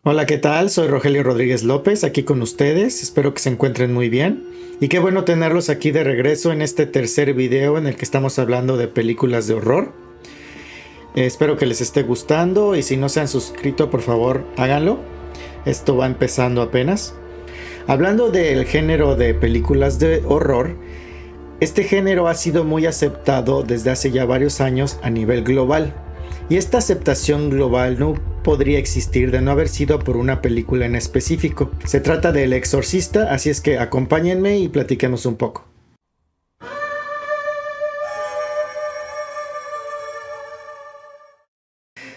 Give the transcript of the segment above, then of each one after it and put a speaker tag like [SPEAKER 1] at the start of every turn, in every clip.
[SPEAKER 1] Hola, ¿qué tal? Soy Rogelio Rodríguez López, aquí con ustedes. Espero que se encuentren muy bien. Y qué bueno tenerlos aquí de regreso en este tercer video en el que estamos hablando de películas de horror. Espero que les esté gustando y si no se han suscrito, por favor, háganlo. Esto va empezando apenas. Hablando del género de películas de horror, este género ha sido muy aceptado desde hace ya varios años a nivel global. Y esta aceptación global no podría existir de no haber sido por una película en específico. Se trata de El Exorcista, así es que acompáñenme y platiquemos un poco.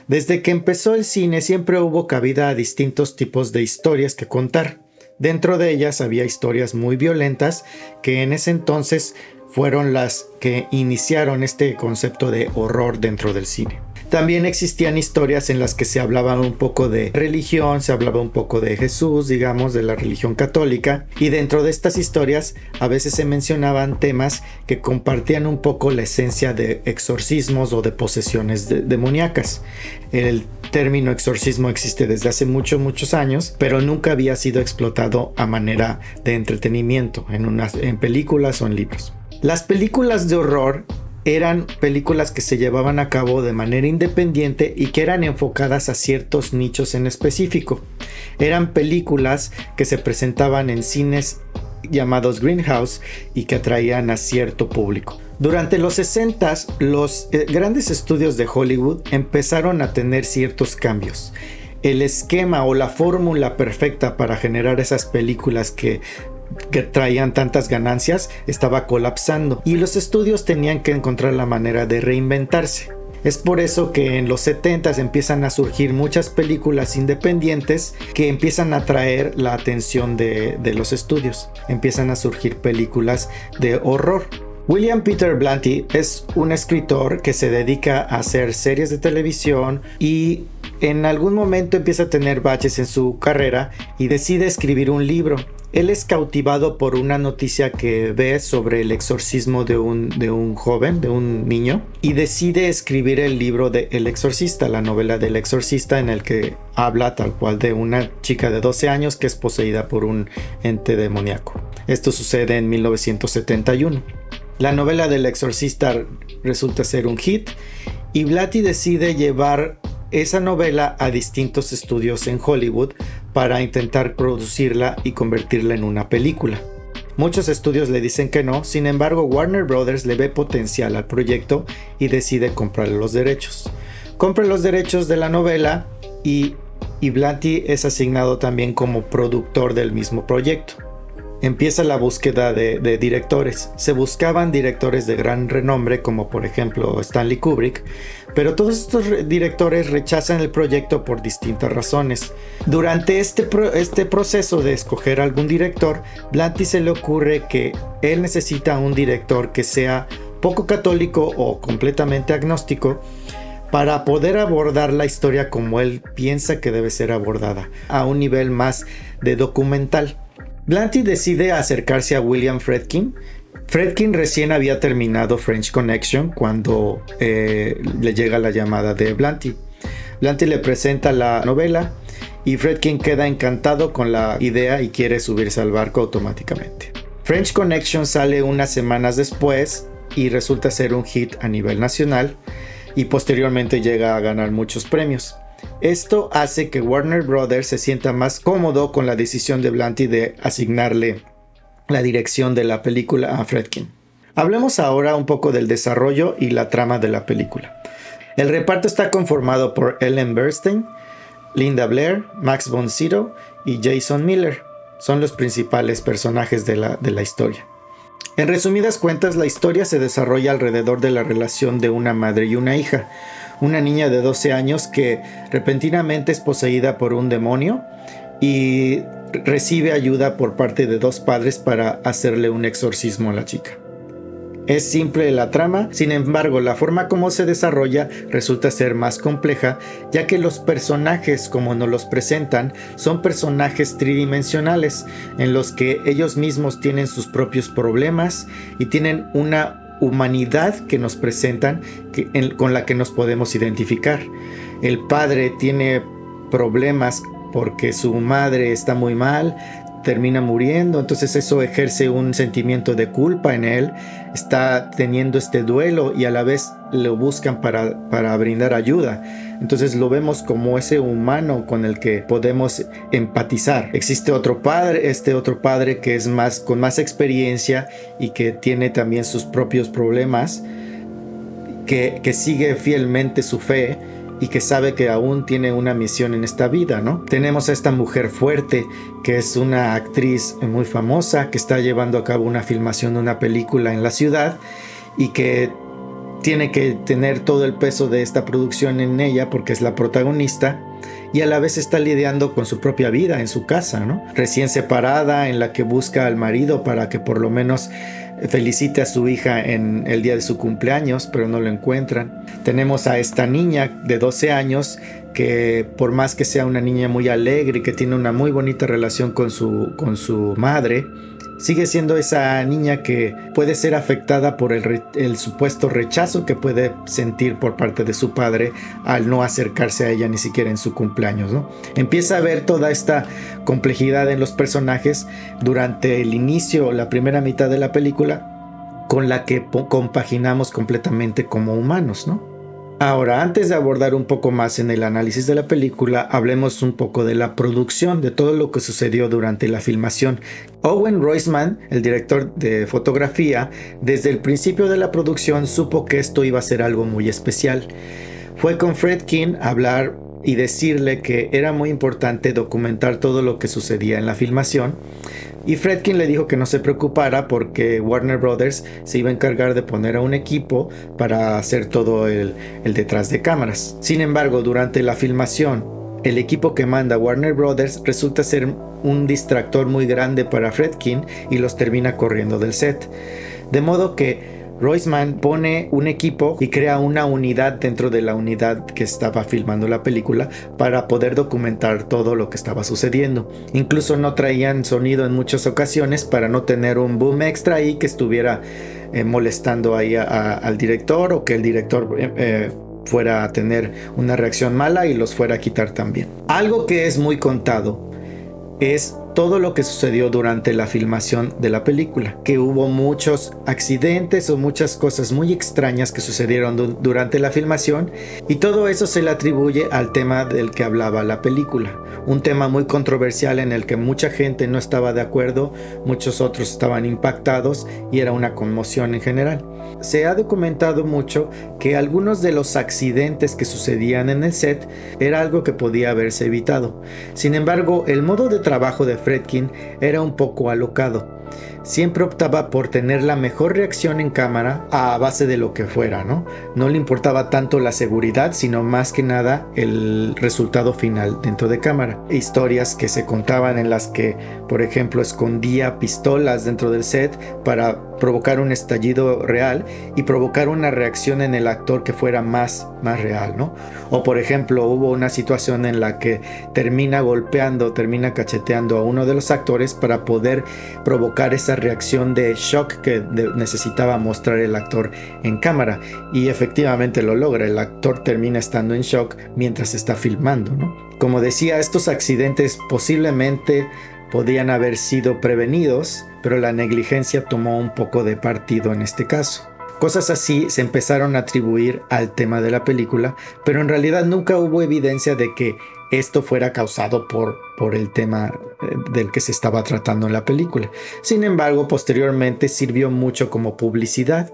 [SPEAKER 1] Desde que empezó el cine siempre hubo cabida a distintos tipos de historias que contar. Dentro de ellas había historias muy violentas que en ese entonces fueron las que iniciaron este concepto de horror dentro del cine. También existían historias en las que se hablaba un poco de religión, se hablaba un poco de Jesús, digamos, de la religión católica, y dentro de estas historias a veces se mencionaban temas que compartían un poco la esencia de exorcismos o de posesiones demoníacas. El término exorcismo existe desde hace muchos años, pero nunca había sido explotado a manera de entretenimiento en películas o en libros. Las películas de horror eran películas que se llevaban a cabo de manera independiente y que eran enfocadas a ciertos nichos en específico. Eran películas que se presentaban en cines llamados Grindhouse y que atraían a cierto público. Durante los 60s, los grandes estudios de Hollywood empezaron a tener ciertos cambios. El esquema o la fórmula perfecta para generar esas películas que traían tantas ganancias estaba colapsando y los estudios tenían que encontrar la manera de reinventarse. Es por eso que en los 70s empiezan a surgir muchas películas independientes que empiezan a atraer la atención de los estudios. Empiezan a surgir películas de horror. William Peter Blatty es un escritor que se dedica a hacer series de televisión y en algún momento empieza a tener baches en su carrera y decide escribir un libro. Él es cautivado por una noticia que ve sobre el exorcismo de un joven, de un niño, y decide escribir el libro de El Exorcista, la novela del Exorcista, en el que habla tal cual de una chica de 12 años que es poseída por un ente demoníaco. Esto sucede en 1971. La novela del Exorcista resulta ser un hit y Blatty decide llevar esa novela a distintos estudios en Hollywood para intentar producirla y convertirla en una película. Muchos estudios le dicen que no, sin embargo Warner Brothers le ve potencial al proyecto y decide comprar los derechos. Compra los derechos de la novela y Blatty es asignado también como productor del mismo proyecto. Empieza la búsqueda de directores. Se buscaban directores de gran renombre como por ejemplo Stanley Kubrick, pero todos estos directores rechazan el proyecto por distintas razones. Durante este proceso de escoger algún director, Blatty se le ocurre que él necesita un director que sea poco católico o completamente agnóstico para poder abordar la historia como él piensa que debe ser abordada, a un nivel más de documental. Blatty decide acercarse a William Friedkin. Friedkin recién había terminado French Connection cuando le llega la llamada de Blatty. Blatty le presenta la novela y Friedkin queda encantado con la idea y quiere subirse al barco automáticamente. French Connection sale unas semanas después y resulta ser un hit a nivel nacional y posteriormente llega a ganar muchos premios. Esto hace que Warner Brothers se sienta más cómodo con la decisión de Blatty de asignarle la dirección de la película a Friedkin. Hablemos ahora un poco del desarrollo y la trama de la película. El reparto está conformado por Ellen Burstyn, Linda Blair, Max von Sydow y Jason Miller. Son los principales personajes de la historia. En resumidas cuentas, la historia se desarrolla alrededor de la relación de una madre y una hija. Una niña de 12 años que repentinamente es poseída por un demonio y recibe ayuda por parte de dos padres para hacerle un exorcismo a la chica. Es simple la trama, sin embargo la forma como se desarrolla resulta ser más compleja, ya que los personajes como nos los presentan son personajes tridimensionales en los que ellos mismos tienen sus propios problemas y tienen una humanidad que nos presentan con la que nos podemos identificar. El padre tiene problemas porque su madre está muy mal, termina muriendo, entonces eso ejerce un sentimiento de culpa en él, está teniendo este duelo y a la vez lo buscan para brindar ayuda. Entonces lo vemos como ese humano con el que podemos empatizar. Existe otro padre, este otro padre que es con más experiencia y que tiene también sus propios problemas, que sigue fielmente su fe y que sabe que aún tiene una misión en esta vida, ¿no? Tenemos a esta mujer fuerte, que es una actriz muy famosa, que está llevando a cabo una filmación de una película en la ciudad y que tiene que tener todo el peso de esta producción en ella porque es la protagonista, y a la vez está lidiando con su propia vida en su casa, ¿no? Recién separada, en la que busca al marido para que por lo menos felicite a su hija en el día de su cumpleaños, pero no lo encuentran. Tenemos a esta niña de 12 años que, por más que sea una niña muy alegre y que tiene una muy bonita relación con su madre, sigue siendo esa niña que puede ser afectada por el supuesto rechazo que puede sentir por parte de su padre al no acercarse a ella ni siquiera en su cumpleaños, ¿no? Empieza a ver toda esta complejidad en los personajes durante el inicio, la primera mitad de la película, con la que compaginamos completamente como humanos, ¿no? Ahora, antes de abordar un poco más en el análisis de la película, hablemos un poco de la producción, de todo lo que sucedió durante la filmación. Owen Roizman, el director de fotografía, desde el principio de la producción supo que esto iba a ser algo muy especial. Fue con Friedkin a hablar y decirle que era muy importante documentar todo lo que sucedía en la filmación. Y Friedkin le dijo que no se preocupara porque Warner Brothers se iba a encargar de poner a un equipo para hacer todo el detrás de cámaras. Sin embargo, durante la filmación, el equipo que manda Warner Brothers resulta ser un distractor muy grande para Friedkin y los termina corriendo del set. De modo que Roizman pone un equipo y crea una unidad dentro de la unidad que estaba filmando la película para poder documentar todo lo que estaba sucediendo. Incluso no traían sonido en muchas ocasiones para no tener un boom extra ahí que estuviera molestando ahí al director, o que el director fuera a tener una reacción mala y los fuera a quitar también. Algo que es muy contado es todo lo que sucedió durante la filmación de la película, que hubo muchos accidentes o muchas cosas muy extrañas que sucedieron durante la filmación, y todo eso se le atribuye al tema del que hablaba la película, un tema muy controversial en el que mucha gente no estaba de acuerdo, muchos otros estaban impactados y era una conmoción en general. Se ha documentado mucho que algunos de los accidentes que sucedían en el set era algo que podía haberse evitado. Sin embargo, el modo de trabajo de Friedkin era un poco alocado. Siempre optaba por tener la mejor reacción en cámara a base de lo que fuera, ¿no? No le importaba tanto la seguridad, sino más que nada el resultado final dentro de cámara. Historias que se contaban en las que, por ejemplo, escondía pistolas dentro del set para provocar un estallido real y provocar una reacción en el actor que fuera más real, ¿no? O por ejemplo, hubo una situación en la que termina cacheteando a uno de los actores para poder provocar esa reacción de shock que necesitaba mostrar el actor en cámara, y efectivamente lo logra. El actor termina estando en shock mientras está filmando, ¿no? Como decía, estos accidentes posiblemente podían haber sido prevenidos, pero la negligencia tomó un poco de partido en este caso. Cosas así se empezaron a atribuir al tema de la película, pero en realidad nunca hubo evidencia de que esto fuera causado por el tema del que se estaba tratando en la película. Sin embargo, posteriormente sirvió mucho como publicidad.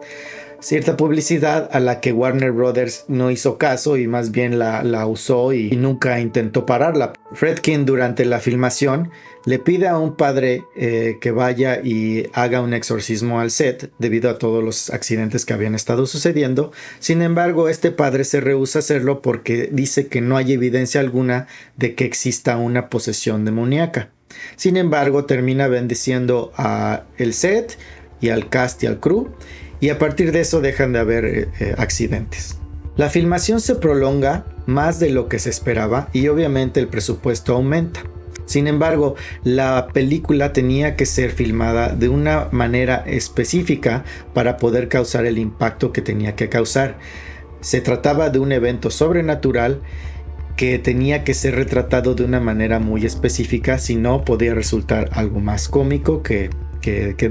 [SPEAKER 1] Cierta publicidad a la que Warner Brothers no hizo caso y más bien la usó y nunca intentó pararla. Friedkin, durante la filmación, le pide a un padre que vaya y haga un exorcismo al set debido a todos los accidentes que habían estado sucediendo. Sin embargo, este padre se rehúsa a hacerlo porque dice que no hay evidencia alguna de que exista una posesión demoníaca. Sin embargo, termina bendiciendo a el set y al cast y al crew, y a partir de eso dejan de haber accidentes. La filmación se prolonga más de lo que se esperaba y obviamente el presupuesto aumenta. Sin embargo, la película tenía que ser filmada de una manera específica para poder causar el impacto que tenía que causar. Se trataba de un evento sobrenatural que tenía que ser retratado de una manera muy específica, si no podía resultar algo más cómico que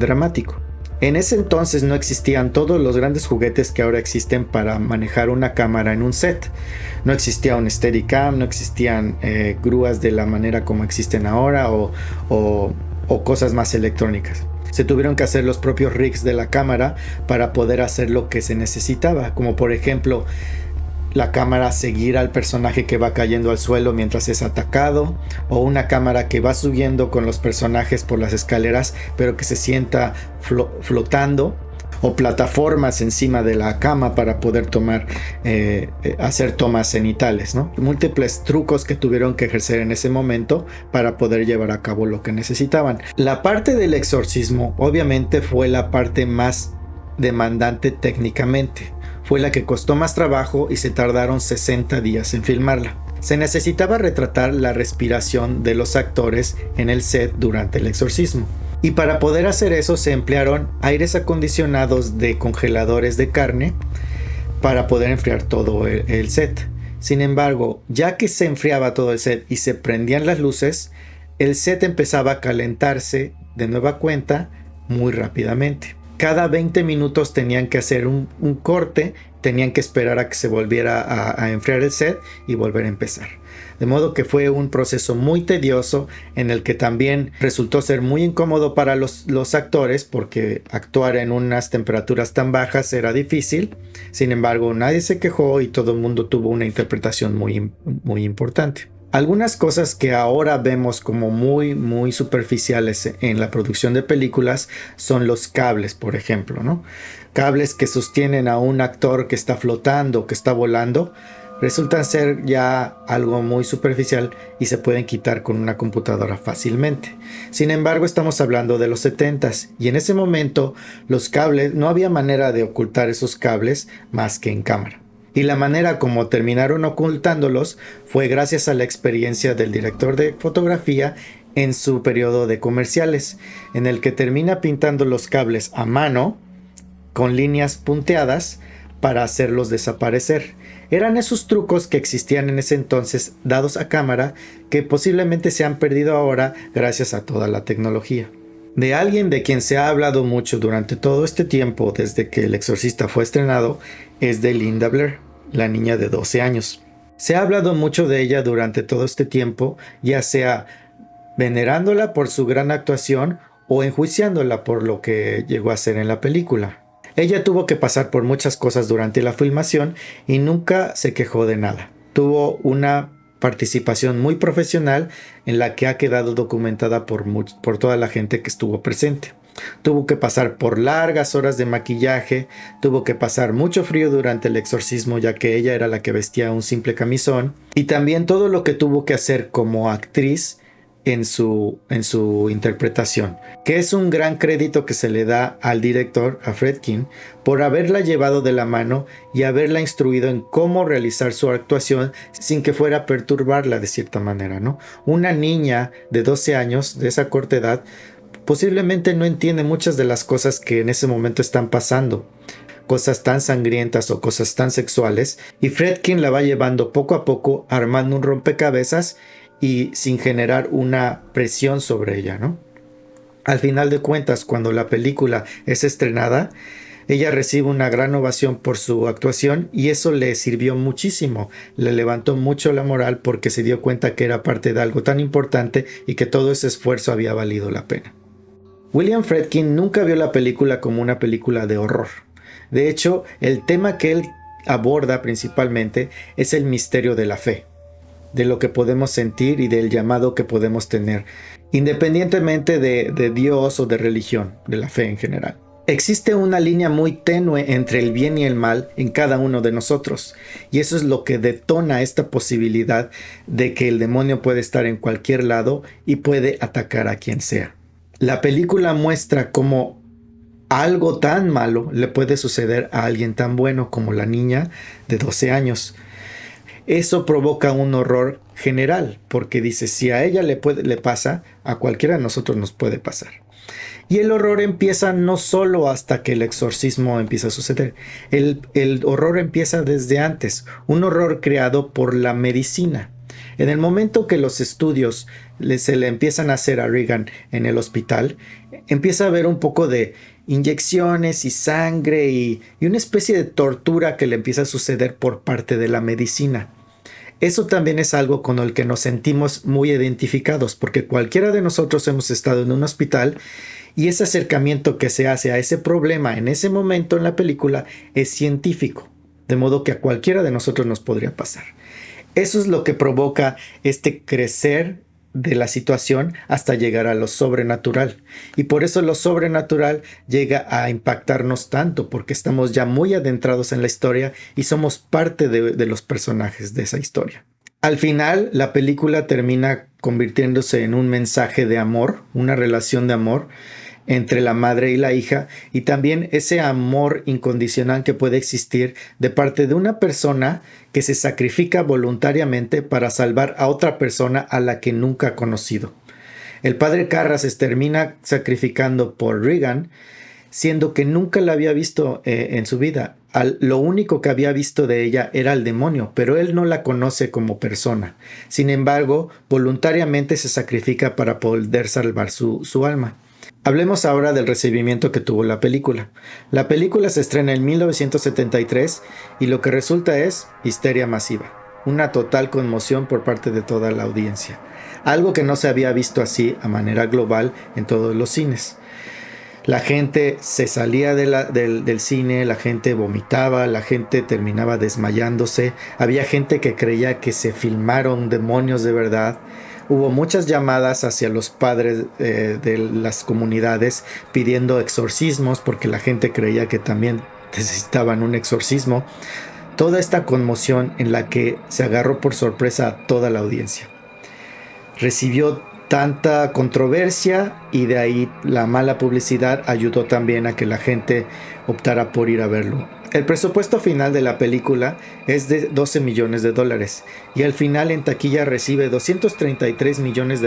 [SPEAKER 1] dramático. En ese entonces no existían todos los grandes juguetes que ahora existen para manejar una cámara en un set. No existía un Steadicam, no existían grúas de la manera como existen ahora o cosas más electrónicas. Se tuvieron que hacer los propios rigs de la cámara para poder hacer lo que se necesitaba, como por ejemplo la cámara seguir al personaje que va cayendo al suelo mientras es atacado, o una cámara que va subiendo con los personajes por las escaleras pero que se sienta flotando, o plataformas encima de la cama para poder hacer tomas cenitales, ¿no? Múltiples trucos que tuvieron que ejercer en ese momento para poder llevar a cabo lo que necesitaban. La parte del exorcismo obviamente fue la parte más demandante técnicamente. Fue la que costó más trabajo y se tardaron 60 días en filmarla. Se necesitaba retratar la respiración de los actores en el set durante el exorcismo. Y para poder hacer eso se emplearon aires acondicionados de congeladores de carne para poder enfriar todo el set. Sin embargo, ya que se enfriaba todo el set y se prendían las luces, el set empezaba a calentarse de nueva cuenta muy rápidamente. Cada 20 minutos tenían que hacer un corte, tenían que esperar a que se volviera a enfriar el set y volver a empezar. De modo que fue un proceso muy tedioso en el que también resultó ser muy incómodo para los actores, porque actuar en unas temperaturas tan bajas era difícil. Sin embargo, nadie se quejó y todo el mundo tuvo una interpretación muy importante. Algunas cosas que ahora vemos como muy superficiales en la producción de películas son los cables, por ejemplo, ¿no? Cables que sostienen a un actor que está flotando, que está volando, resultan ser ya algo muy superficial y se pueden quitar con una computadora fácilmente. Sin embargo, estamos hablando de los 70s y en ese momento los cables, no había manera de ocultar esos cables más que en cámara. Y la manera como terminaron ocultándolos fue gracias a la experiencia del director de fotografía en su periodo de comerciales, en el que termina pintando los cables a mano con líneas punteadas para hacerlos desaparecer. Eran esos trucos que existían en ese entonces dados a cámara que posiblemente se han perdido ahora gracias a toda la tecnología. De alguien de quien se ha hablado mucho durante todo este tiempo desde que El Exorcista fue estrenado es de Linda Blair, la niña de 12 años. Se ha hablado mucho de ella durante todo este tiempo, ya sea venerándola por su gran actuación o enjuiciándola por lo que llegó a hacer en la película. Ella tuvo que pasar por muchas cosas durante la filmación y nunca se quejó de nada. Tuvo una participación muy profesional en la que ha quedado documentada por toda la gente que estuvo presente. Tuvo que pasar por largas horas de maquillaje, tuvo que pasar mucho frío durante el exorcismo, ya que ella era la que vestía un simple camisón, y también todo lo que tuvo que hacer como actriz en su interpretación, que es un gran crédito que se le da al director, a Friedkin, por haberla llevado de la mano y haberla instruido en cómo realizar su actuación sin que fuera a perturbarla de cierta manera, ¿no? Una niña de 12 años, de esa corta edad, posiblemente no entiende muchas de las cosas que en ese momento están pasando, cosas tan sangrientas o cosas tan sexuales, y Friedkin la va llevando poco a poco armando un rompecabezas y sin generar una presión sobre ella, ¿no? Al final de cuentas, cuando la película es estrenada, ella recibe una gran ovación por su actuación y eso le sirvió muchísimo, le levantó mucho la moral porque se dio cuenta que era parte de algo tan importante y que todo ese esfuerzo había valido la pena. William Friedkin nunca vio la película como una película de horror. De hecho, el tema que él aborda principalmente es el misterio de la fe, de lo que podemos sentir y del llamado que podemos tener, independientemente de Dios o de religión, de la fe en general. Existe una línea muy tenue entre el bien y el mal en cada uno de nosotros, y eso es lo que detona esta posibilidad de que el demonio puede estar en cualquier lado y puede atacar a quien sea. La película muestra cómo algo tan malo le puede suceder a alguien tan bueno como la niña de 12 años. Eso provoca un horror general, porque dice, si a ella le pasa, a cualquiera de nosotros nos puede pasar. Y el horror empieza no solo hasta que el exorcismo empieza a suceder. El horror empieza desde antes, un horror creado por la medicina. En el momento que los estudios se le empiezan a hacer a Regan en el hospital, empieza a haber un poco de inyecciones y sangre y una especie de tortura que le empieza a suceder por parte de la medicina. Eso también es algo con el que nos sentimos muy identificados, porque cualquiera de nosotros hemos estado en un hospital y ese acercamiento que se hace a ese problema en ese momento en la película es científico, de modo que a cualquiera de nosotros nos podría pasar. Eso es lo que provoca este crecer de la situación hasta llegar a lo sobrenatural. Y por eso lo sobrenatural llega a impactarnos tanto, porque estamos ya muy adentrados en la historia y somos parte de los personajes de esa historia. Al final, la película termina convirtiéndose en un mensaje de amor, una relación de amor entre la madre y la hija, y también ese amor incondicional que puede existir de parte de una persona que se sacrifica voluntariamente para salvar a otra persona a la que nunca ha conocido. El padre Karras se termina sacrificando por Regan, siendo que nunca la había visto en su vida. Lo único que había visto de ella era el demonio, pero él no la conoce como persona. Sin embargo, voluntariamente se sacrifica para poder salvar su alma. Hablemos ahora del recibimiento que tuvo la película. La película se estrena en 1973 y lo que resulta es histeria masiva, una total conmoción por parte de toda la audiencia, algo que no se había visto así a manera global en todos los cines. La gente se salía del cine, la gente vomitaba, la gente terminaba desmayándose, había gente que creía que se filmaron demonios de verdad. Hubo muchas llamadas hacia los padres de las comunidades pidiendo exorcismos porque la gente creía que también necesitaban un exorcismo. Toda esta conmoción en la que se agarró por sorpresa a toda la audiencia. Recibió tanta controversia y de ahí la mala publicidad ayudó también a que la gente optara por ir a verlo. El presupuesto final de la película es de $12 millones y al final en taquilla recibe $233 millones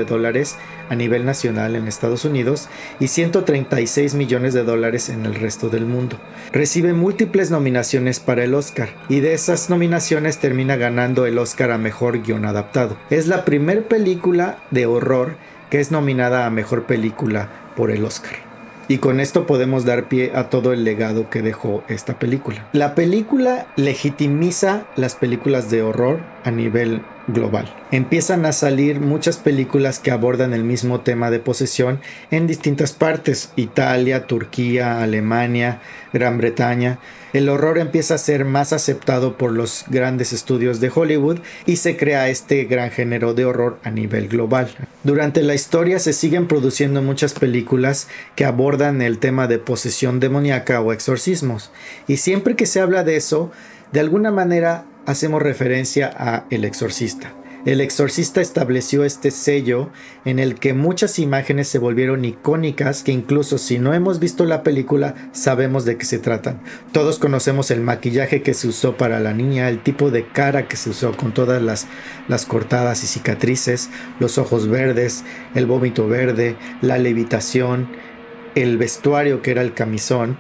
[SPEAKER 1] a nivel nacional en Estados Unidos y $136 millones en el resto del mundo. Recibe múltiples nominaciones para el Oscar y de esas nominaciones termina ganando el Oscar a Mejor Guión Adaptado. Es la primera película de horror que es nominada a Mejor Película por el Oscar. Y con esto podemos dar pie a todo el legado que dejó esta película. La película legitimiza las películas de horror a nivel global. Empiezan a salir muchas películas que abordan el mismo tema de posesión en distintas partes: Italia, Turquía, Alemania, Gran Bretaña. El horror empieza a ser más aceptado por los grandes estudios de Hollywood y se crea este gran género de horror a nivel global. Durante la historia se siguen produciendo muchas películas que abordan el tema de posesión demoníaca o exorcismos, y siempre que se habla de eso, de alguna manera hacemos referencia a El Exorcista. El Exorcista estableció este sello en el que muchas imágenes se volvieron icónicas que incluso si no hemos visto la película sabemos de qué se tratan. Todos conocemos el maquillaje que se usó para la niña, el tipo de cara que se usó con todas las cortadas y cicatrices, los ojos verdes, el vómito verde, la levitación, el vestuario que era el camisón.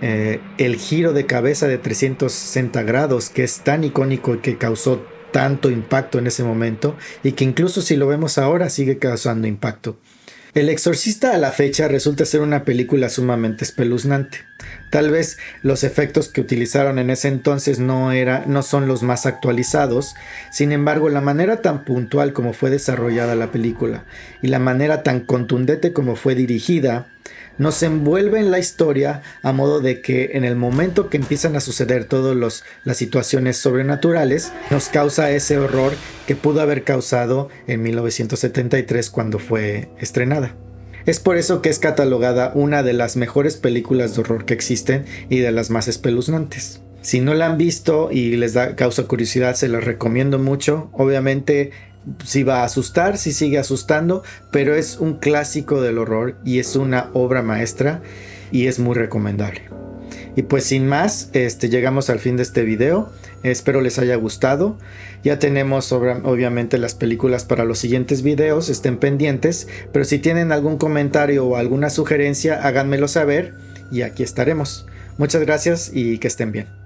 [SPEAKER 1] El giro de cabeza de 360 grados que es tan icónico y que causó tanto impacto en ese momento y que incluso si lo vemos ahora sigue causando impacto. El Exorcista a la fecha resulta ser una película sumamente espeluznante. Tal vez los efectos que utilizaron en ese entonces no son los más actualizados, sin embargo la manera tan puntual como fue desarrollada la película y la manera tan contundente como fue dirigida nos envuelve en la historia a modo de que en el momento que empiezan a suceder todas las situaciones sobrenaturales nos causa ese horror que pudo haber causado en 1973 cuando fue estrenada. Es por eso que es catalogada una de las mejores películas de horror que existen y de las más espeluznantes. Si no la han visto y les causa curiosidad, se las recomiendo mucho. Obviamente sí va a asustar, sí sigue asustando, pero es un clásico del horror y es una obra maestra y es muy recomendable. Y pues sin más, llegamos al fin de este video. Espero les haya gustado. Ya tenemos obviamente las películas para los siguientes videos, estén pendientes, pero si tienen algún comentario o alguna sugerencia, háganmelo saber y aquí estaremos. Muchas gracias y que estén bien.